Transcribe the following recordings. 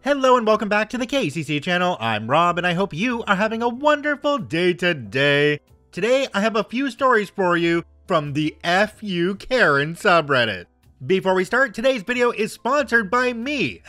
Hello and welcome back to the KCC channel. I'm Rob and I hope you are having a wonderful day today. Today I have a few stories for you from the YouKaren subreddit. Before we start, today's video is sponsored by me,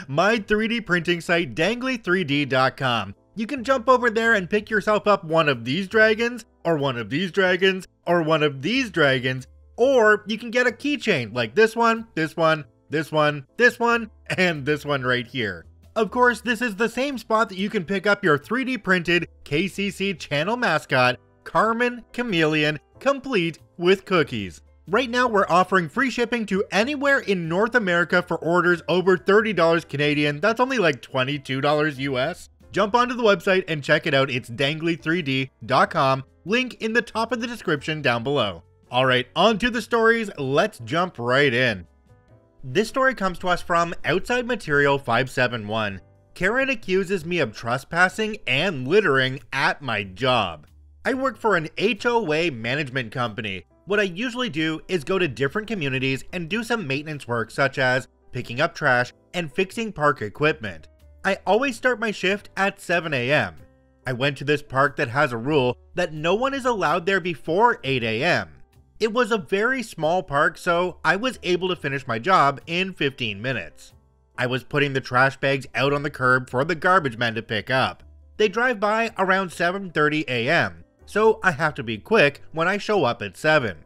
my 3D printing site dangly3d.com. You can jump over there and pick yourself up one of these dragons, or one of these dragons, or one of these dragons, or you can get a keychain like this one, this one, this one, this one, and this one right here. Of course, this is the same spot that you can pick up your 3D printed KCC channel mascot, Carmen Chameleon, complete with cookies. Right now, we're offering free shipping to anywhere in North America for orders over $30 Canadian. That's only like $22 US. Jump onto the website and check it out. It's dangly3d.com. Link in the top of the description down below. Alright, on to the stories. Let's jump right in. This story comes to us from Outside Material 571. Karen accuses me of trespassing and littering at my job. I work for an HOA management company. What I usually do is go to different communities and do some maintenance work such as picking up trash and fixing park equipment. I always start my shift at 7 AM. I went to this park that has a rule that no one is allowed there before 8 AM. It was a very small park, so I was able to finish my job in 15 minutes. I was putting the trash bags out on the curb for the garbage men to pick up. They drive by around 7:30 AM, so I have to be quick when I show up at 7.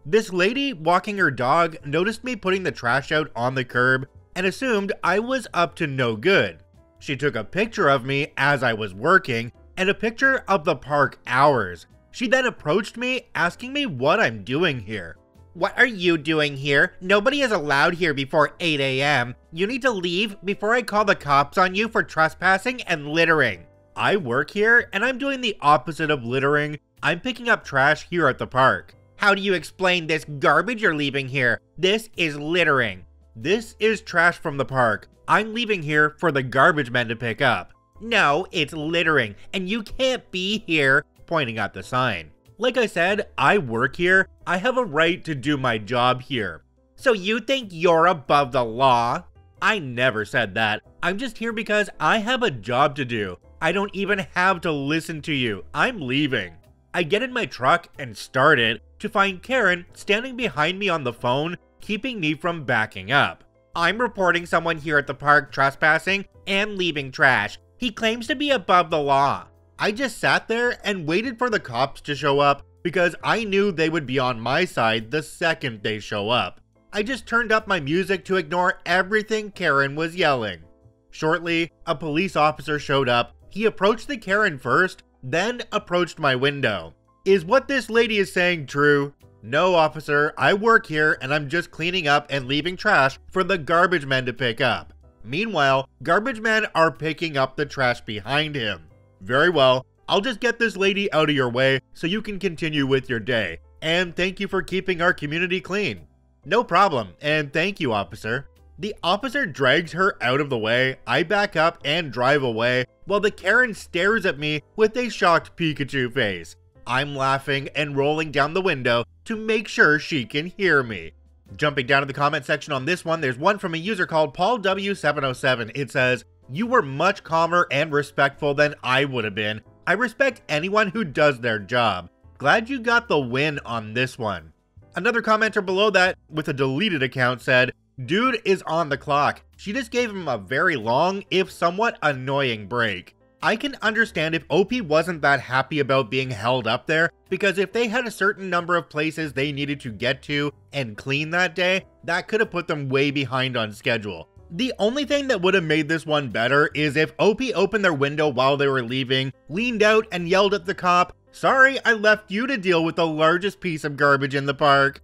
This lady walking her dog noticed me putting the trash out on the curb and assumed I was up to no good. She took a picture of me as I was working and a picture of the park hours. She then approached me, asking me what I'm doing here. "What are you doing here? Nobody is allowed here before 8 AM. You need to leave before I call the cops on you for trespassing and littering." I work here and I'm doing the opposite of littering. I'm picking up trash here at the park. "How do you explain this garbage you're leaving here? This is littering." "This is trash from the park. I'm leaving here for the garbage men to pick up." "No, it's littering and you can't be here," pointing at the sign. Like I said, I work here. I have a right to do my job here. "So you think you're above the law?" I never said that. I'm just here because I have a job to do. I don't even have to listen to you. I'm leaving. I get in my truck and start it to find Karen standing behind me on the phone, keeping me from backing up. "I'm reporting someone here at the park trespassing and leaving trash. He claims to be above the law." I just sat there and waited for the cops to show up because I knew they would be on my side the second they show up. I just turned up my music to ignore everything Karen was yelling. Shortly, a police officer showed up. He approached the Karen first, then approached my window. "Is what this lady is saying true?" "No, officer, I work here and I'm just cleaning up and leaving trash for the garbage men to pick up." Meanwhile, garbage men are picking up the trash behind him. "Very well, I'll just get this lady out of your way so you can continue with your day. And thank you for keeping our community clean." "No problem, and thank you, officer." The officer drags her out of the way. I back up and drive away while the Karen stares at me with a shocked Pikachu face. I'm laughing and rolling down the window to make sure she can hear me. Jumping down to the comment section on this one, there's one from a user called PaulW707. It says, "You were much calmer and respectful than I would have been. I respect anyone who does their job. Glad you got the win on this one." Another commenter below that with a deleted account said, "Dude is on the clock. She just gave him a very long, if somewhat annoying break." I can understand if OP wasn't that happy about being held up there, because if they had a certain number of places they needed to get to and clean that day, that could have put them way behind on schedule. The only thing that would have made this one better is if OP opened their window while they were leaving, leaned out and yelled at the cop, "Sorry, I left you to deal with the largest piece of garbage in the park."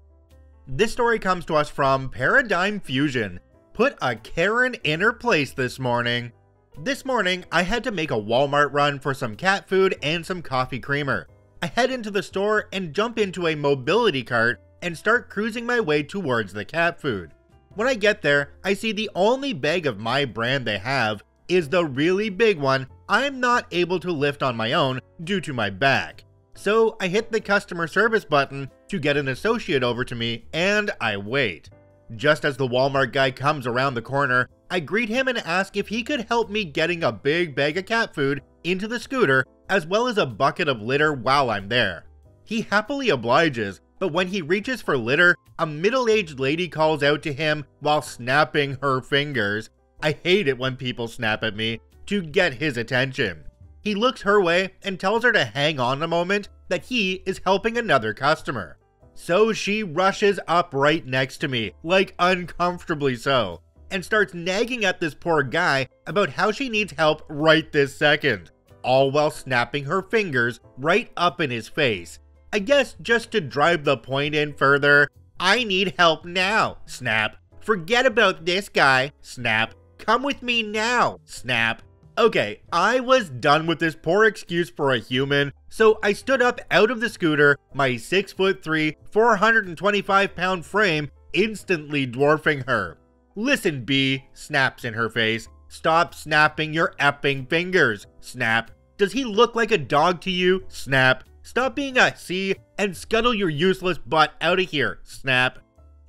This story comes to us from Paradigm Fusion. Put a Karen in her place this morning. This morning, I had to make a Walmart run for some cat food and some coffee creamer. I head into the store and jump into a mobility cart and start cruising my way towards the cat food. When I get there, I see the only bag of my brand they have is the really big one I'm not able to lift on my own due to my back. So I hit the customer service button to get an associate over to me and I wait. Just as the Walmart guy comes around the corner, I greet him and ask if he could help me getting a big bag of cat food into the scooter as well as a bucket of litter while I'm there. He happily obliges, but when he reaches for litter, a middle-aged lady calls out to him while snapping her fingers. I hate it when people snap at me, to get his attention. He looks her way and tells her to hang on a moment, that he is helping another customer. So she rushes up right next to me, like uncomfortably so, and starts nagging at this poor guy about how she needs help right this second, all while snapping her fingers right up in his face. I guess just to drive the point in further. I need help now, snap. Forget about this guy, snap. Come with me now, snap. Okay, I was done with this poor excuse for a human, so I stood up out of the scooter, my 6'3", 425-pound frame instantly dwarfing her. Listen, B, snaps in her face. Stop snapping your epping fingers, snap. Does he look like a dog to you, snap. Stop being a C and scuttle your useless butt out of here, snap.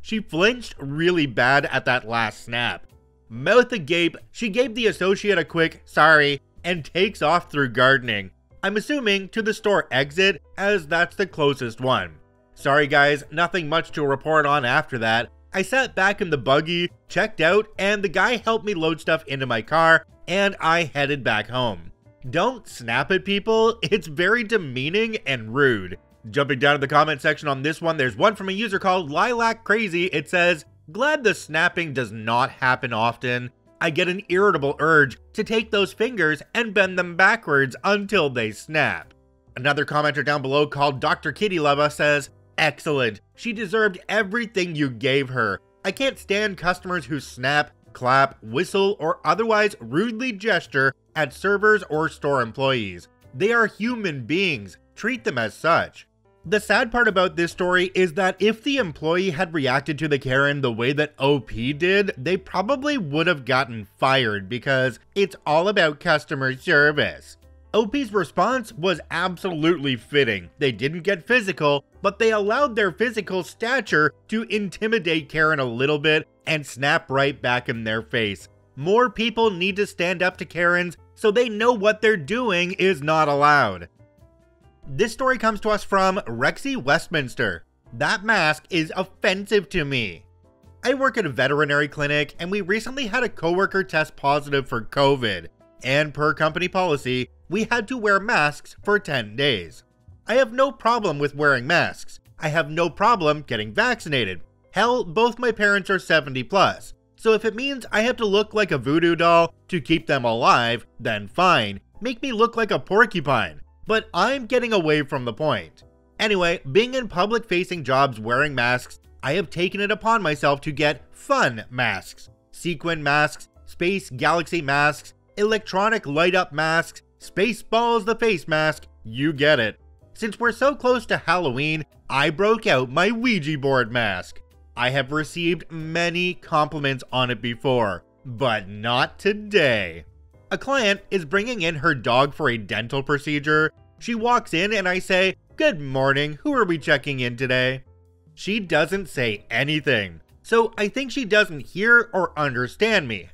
She flinched really bad at that last snap. Mouth agape, she gave the associate a quick sorry and takes off through gardening. I'm assuming to the store exit, as that's the closest one. Sorry guys, nothing much to report on after that. I sat back in the buggy, checked out, and the guy helped me load stuff into my car, and I headed back home. Don't snap at people, it's very demeaning and rude. Jumping down to the comment section on this one, there's one from a user called Lilac Crazy. It says, glad the snapping does not happen often. I get an irritable urge to take those fingers and bend them backwards until they snap. Another commenter down below called Dr. Kitty Leva says, excellent, she deserved everything you gave her. I can't stand customers who snap, clap, whistle, or otherwise rudely gesture at servers or store employees. They are human beings, treat them as such. The sad part about this story is that if the employee had reacted to the Karen the way that OP did, they probably would have gotten fired because it's all about customer service. OP's response was absolutely fitting. They didn't get physical, but they allowed their physical stature to intimidate Karen a little bit and snap right back in their face. More people need to stand up to Karens so they know what they're doing is not allowed. This story comes to us from Rexy Westminster. That mask is offensive to me. I work at a veterinary clinic and we recently had a coworker test positive for COVID. And per company policy, we had to wear masks for 10 days. I have no problem with wearing masks. I have no problem getting vaccinated. Hell, both my parents are 70 plus. So if it means I have to look like a voodoo doll to keep them alive, then fine. Make me look like a porcupine. But I'm getting away from the point. Anyway, being in public-facing jobs wearing masks, I have taken it upon myself to get fun masks. Sequin masks, space galaxy masks, electronic light-up masks, Spaceballs the face mask, you get it. Since we're so close to Halloween, I broke out my Ouija board mask. I have received many compliments on it before, but not today. A client is bringing in her dog for a dental procedure. She walks in and I say, "Good morning, who are we checking in today?" She doesn't say anything, so I think she doesn't hear or understand me.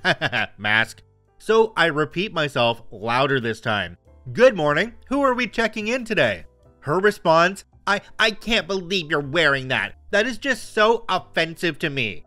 Mask. So I repeat myself louder this time. "Good morning, who are we checking in today?" Her response, I can't believe you're wearing that. That is just so offensive to me."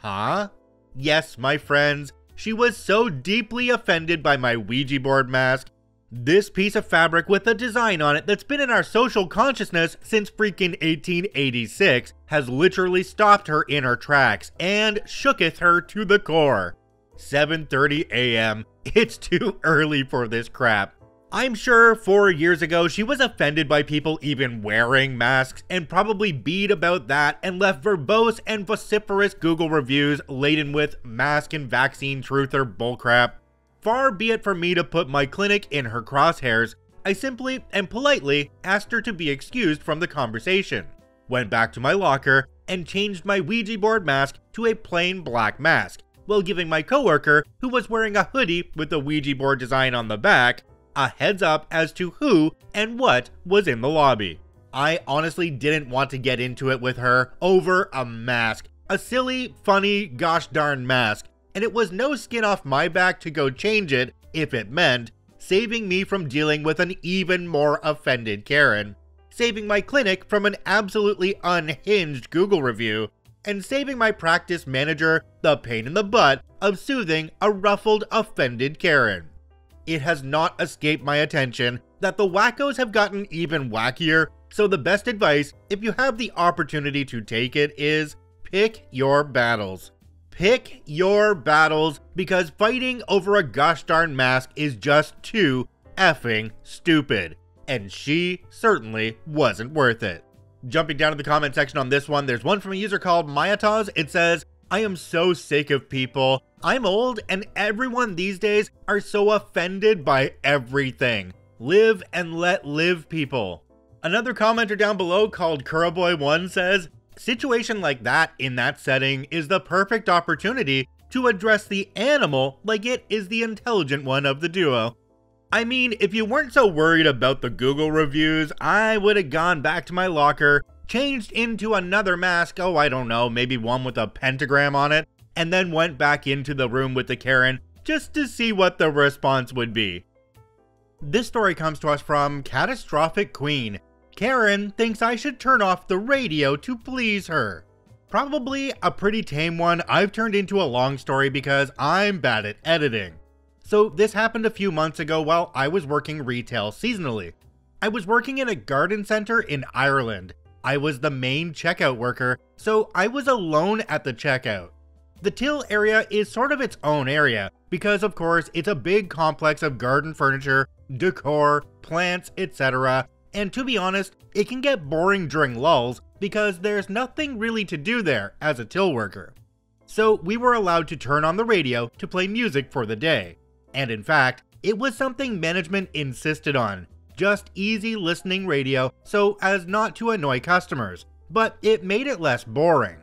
Huh? Yes, my friends, she was so deeply offended by my Ouija board mask. This piece of fabric with a design on it that's been in our social consciousness since freaking 1886 has literally stopped her in her tracks and shooketh her to the core. 7:30 a.m. It's too early for this crap. I'm sure 4 years ago she was offended by people even wearing masks and probably beat about that and left verbose and vociferous Google reviews laden with mask and vaccine truther bullcrap. Far be it for me to put my clinic in her crosshairs. I simply and politely asked her to be excused from the conversation, went back to my locker, and changed my Ouija board mask to a plain black mask, while giving my coworker, who was wearing a hoodie with the Ouija board design on the back, a heads up as to who and what was in the lobby. I honestly didn't want to get into it with her over a mask. A silly, funny, gosh darn mask. and it was no skin off my back to go change it if it meant saving me from dealing with an even more offended Karen, saving my clinic from an absolutely unhinged Google review, and saving my practice manager the pain in the butt of soothing a ruffled, offended Karen. It has not escaped my attention that the wackos have gotten even wackier, so the best advice, if you have the opportunity to take it, is pick your battles. Pick your battles, because fighting over a gosh darn mask is just too effing stupid. And she certainly wasn't worth it. Jumping down to the comment section on this one, there's one from a user called Mayataz. It says, I am so sick of people. I'm old and everyone these days are so offended by everything. Live and let live, people. Another commenter down below called Kuraboy1 says, situation like that in that setting is the perfect opportunity to address the animal like it is the intelligent one of the duo. I mean, if you weren't so worried about the Google reviews, I would have gone back to my locker, changed into another mask, I don't know, maybe one with a pentagram on it, and then went back into the room with the Karen just to see what the response would be. This story comes to us from Catastrophic Queen. Karen thinks I should turn off the radio to please her. Probably a pretty tame one I've turned into a long story because I'm bad at editing. So this happened a few months ago while I was working retail seasonally. I was working in a garden center in Ireland. I was the main checkout worker, so I was alone at the checkout. The till area is sort of its own area because of course it's a big complex of garden furniture, decor, plants, etc. And to be honest, it can get boring during lulls because there's nothing really to do there as a till worker. So we were allowed to turn on the radio to play music for the day. And in fact, it was something management insisted on. Just easy listening radio so as not to annoy customers, but it made it less boring.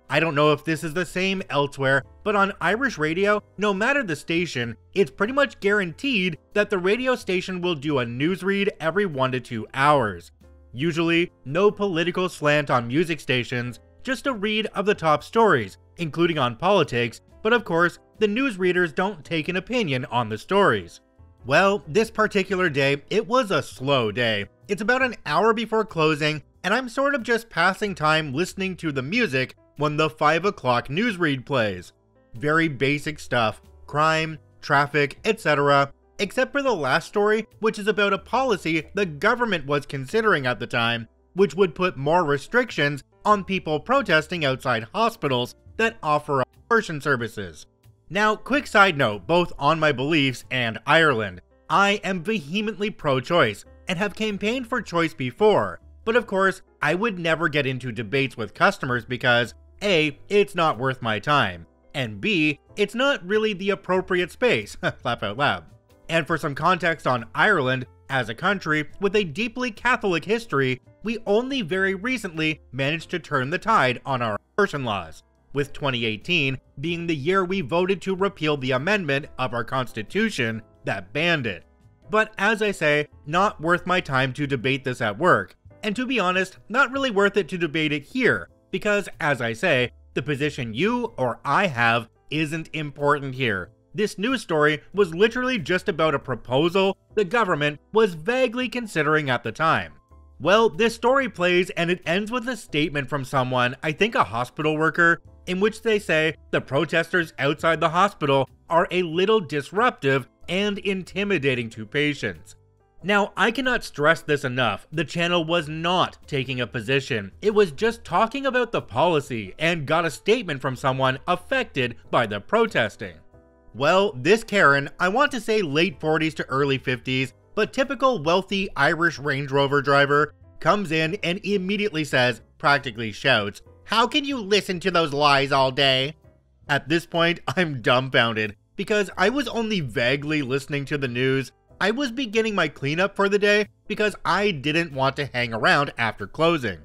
I don't know if this is the same elsewhere, but on Irish radio, no matter the station, it's pretty much guaranteed that the radio station will do a newsread every 1 to 2 hours. Usually, no political slant on music stations, just a read of the top stories, including on politics, but of course, the newsreaders don't take an opinion on the stories. Well, this particular day, it was a slow day. It's about an hour before closing, and I'm sort of just passing time listening to the music when the 5 o'clock newsread plays. Very basic stuff, crime, traffic, etc. Except for the last story, which is about a policy the government was considering at the time, which would put more restrictions on people protesting outside hospitals that offer abortion services. Now, quick side note, both on my beliefs and Ireland, I am vehemently pro-choice and have campaigned for choice before, but of course, I would never get into debates with customers because A, it's not worth my time, and B, it's not really the appropriate space, laugh out loud. And for some context on Ireland, as a country with a deeply Catholic history, we only very recently managed to turn the tide on our abortion laws, with 2018 being the year we voted to repeal the amendment of our constitution that banned it. But as I say, not worth my time to debate this at work, and to be honest, not really worth it to debate it here, because as I say, the position you or I have isn't important here. This news story was literally just about a proposal the government was vaguely considering at the time. Well, this story plays and it ends with a statement from someone, I think a hospital worker, in which they say the protesters outside the hospital are a little disruptive and intimidating to patients. Now, I cannot stress this enough, the channel was not taking a position, it was just talking about the policy and got a statement from someone affected by the protesting. Well, this Karen, I want to say late 40s to early 50s, but typical wealthy Irish Range Rover driver, comes in and immediately says, practically shouts, "How can you listen to those lies all day?" At this point, I'm dumbfounded, because I was only vaguely listening to the news. I was beginning my cleanup for the day because I didn't want to hang around after closing.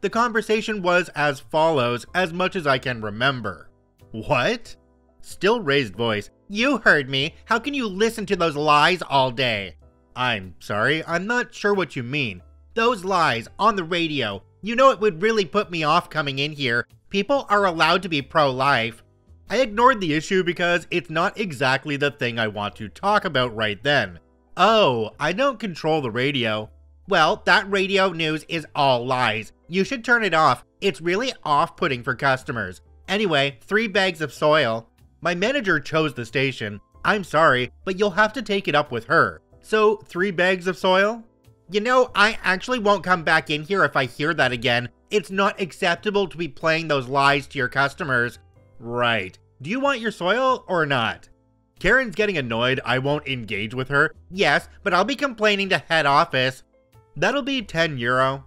The conversation was as follows, as much as I can remember. What? Still raised voice. "You heard me. How can you listen to those lies all day?" "I'm sorry, I'm not sure what you mean." "Those lies on the radio. You know it would really put me off coming in here. People are allowed to be pro-life." I ignored the issue because it's not exactly the thing I want to talk about right then. Oh, I don't control the radio. Well, that radio news is all lies. You should turn it off. It's really off-putting for customers. Anyway, 3 bags of soil. My manager chose the station. I'm sorry, but you'll have to take it up with her. So, 3 bags of soil? You know, I actually won't come back in here if I hear that again. It's not acceptable to be playing those lies to your customers. Right. Do you want your soil or not? Karen's getting annoyed I won't engage with her. Yes, but I'll be complaining to head office. That'll be €10.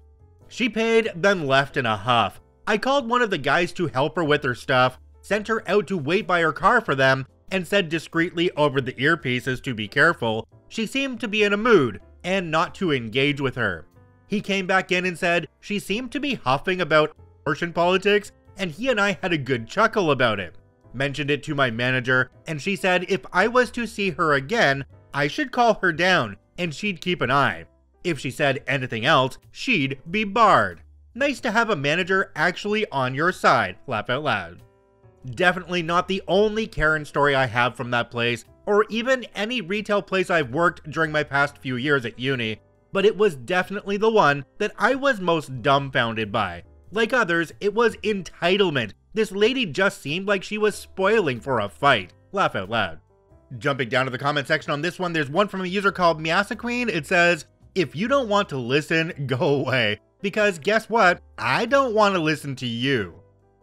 She paid, then left in a huff. I called one of the guys to help her with her stuff, sent her out to wait by her car for them, and said discreetly over the earpieces to be careful. She seemed to be in a mood, and not to engage with her. He came back in and said she seemed to be huffing about abortion politics, and he and I had a good chuckle about it. Mentioned it to my manager, and she said if I was to see her again, I should call her down, and she'd keep an eye. If she said anything else, she'd be barred. Nice to have a manager actually on your side, laugh out loud. Definitely not the only Karen story I have from that place, or even any retail place I've worked during my past few years at uni, but it was definitely the one that I was most dumbfounded by. Like others, it was entitlement. This lady just seemed like she was spoiling for a fight. Laugh out loud. Jumping down to the comment section on this one, there's one from a user called Miasa Queen. It says, if you don't want to listen, go away. Because guess what? I don't want to listen to you.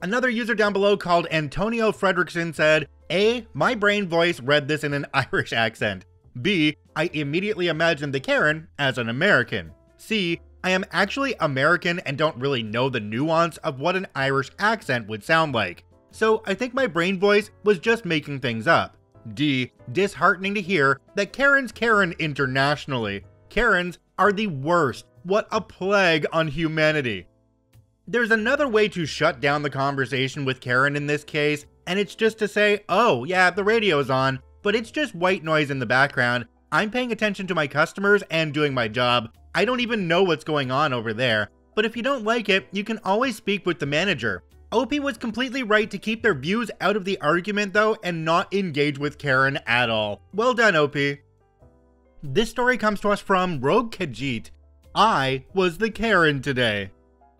Another user down below called Antonio Fredrickson said, A, my brain voice read this in an Irish accent. B, I immediately imagined the Karen as an American. C, I am actually American and don't really know the nuance of what an Irish accent would sound like. So I think my brain voice was just making things up. D, disheartening to hear that Karens Karen internationally. Karens are the worst. What a plague on humanity. There's another way to shut down the conversation with Karen in this case, and it's just to say, oh yeah, the radio's on, but it's just white noise in the background. I'm paying attention to my customers and doing my job. I don't even know what's going on over there. But if you don't like it, you can always speak with the manager. OP was completely right to keep their views out of the argument though and not engage with Karen at all. Well done, OP. This story comes to us from Rogue Khajiit. I was the Karen today.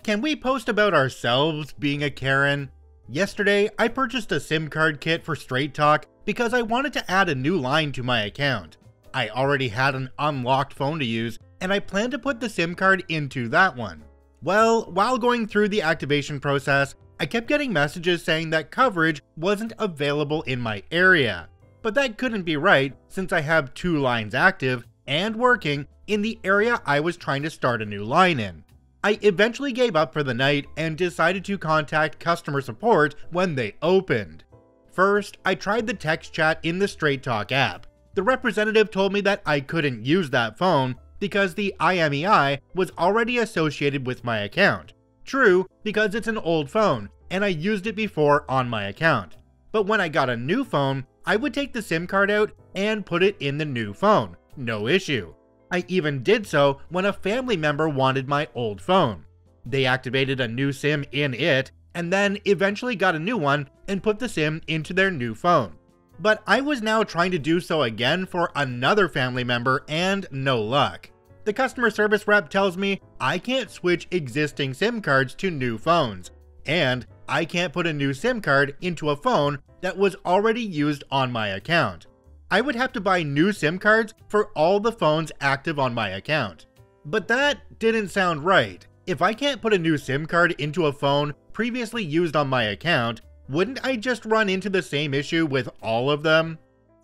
Can we post about ourselves being a Karen? Yesterday, I purchased a SIM card kit for Straight Talk because I wanted to add a new line to my account. I already had an unlocked phone to use, and I planned to put the SIM card into that one. Well, while going through the activation process, I kept getting messages saying that coverage wasn't available in my area. But that couldn't be right since I have 2 lines active and working in the area I was trying to start a new line in. I eventually gave up for the night and decided to contact customer support when they opened. First, I tried the text chat in the Straight Talk app. The representative told me that I couldn't use that phone because the IMEI was already associated with my account. True, because it's an old phone, and I used it before on my account. But when I got a new phone, I would take the SIM card out and put it in the new phone. No issue. I even did so when a family member wanted my old phone. They activated a new SIM in it, and then eventually got a new one and put the SIM into their new phone. But I was now trying to do so again for another family member and no luck. The customer service rep tells me I can't switch existing SIM cards to new phones, and I can't put a new SIM card into a phone that was already used on my account. I would have to buy new SIM cards for all the phones active on my account. But that didn't sound right. If I can't put a new SIM card into a phone previously used on my account, wouldn't I just run into the same issue with all of them?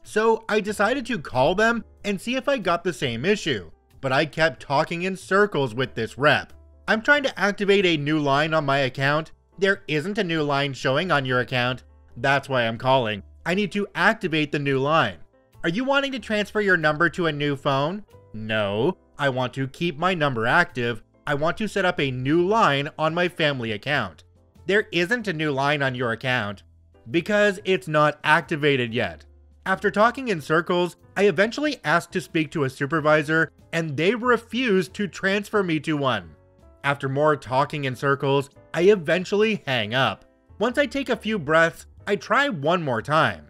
So I decided to call them and see if I got the same issue, but I kept talking in circles with this rep. I'm trying to activate a new line on my account. There isn't a new line showing on your account. That's why I'm calling. I need to activate the new line. Are you wanting to transfer your number to a new phone? No, I want to keep my number active. I want to set up a new line on my family account. There isn't a new line on your account because it's not activated yet. After talking in circles, I eventually asked to speak to a supervisor and they refused to transfer me to one. After more talking in circles, I eventually hang up. Once I take a few breaths, I try one more time.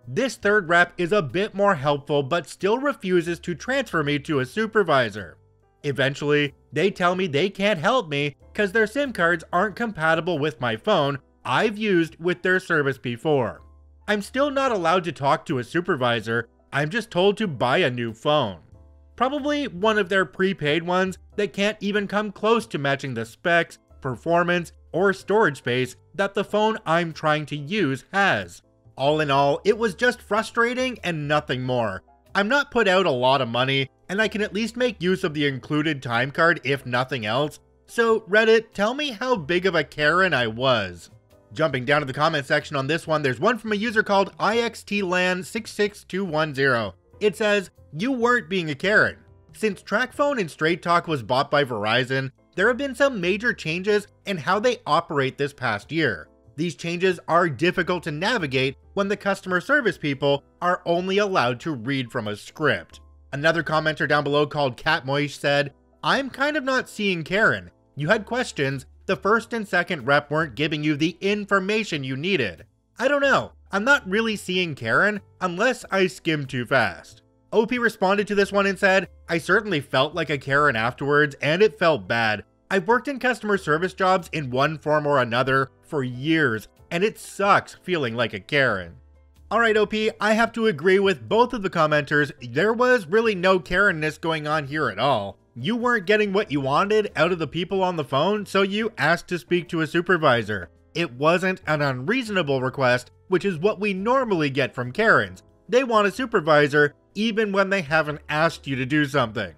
This third rep is a bit more helpful but still refuses to transfer me to a supervisor. Eventually, they tell me they can't help me because their SIM cards aren't compatible with my phone I've used with their service before. I'm still not allowed to talk to a supervisor, I'm just told to buy a new phone. Probably one of their prepaid ones that can't even come close to matching the specs, performance, or storage space that the phone I'm trying to use has. All in all, it was just frustrating and nothing more. I'm not put out a lot of money, and I can at least make use of the included time card if nothing else. So Reddit, tell me how big of a Karen I was. Jumping down to the comment section on this one, there's one from a user called IXTLAN66210. It says, "You weren't being a Karen. Since TracFone and Straight Talk was bought by Verizon, there have been some major changes in how they operate this past year. These changes are difficult to navigate when the customer service people are only allowed to read from a script." Another commenter down below called Catmoish said, "I'm kind of not seeing Karen. You had questions, the first and second rep weren't giving you the information you needed. I don't know, I'm not really seeing Karen unless I skim too fast." OP responded to this one and said, "I certainly felt like a Karen afterwards and it felt bad. I've worked in customer service jobs in one form or another for years and it sucks feeling like a Karen." Alright OP, I have to agree with both of the commenters, there was really no Karen-ness going on here at all. You weren't getting what you wanted out of the people on the phone, so you asked to speak to a supervisor. It wasn't an unreasonable request, which is what we normally get from Karens. They want a supervisor even when they haven't asked you to do something.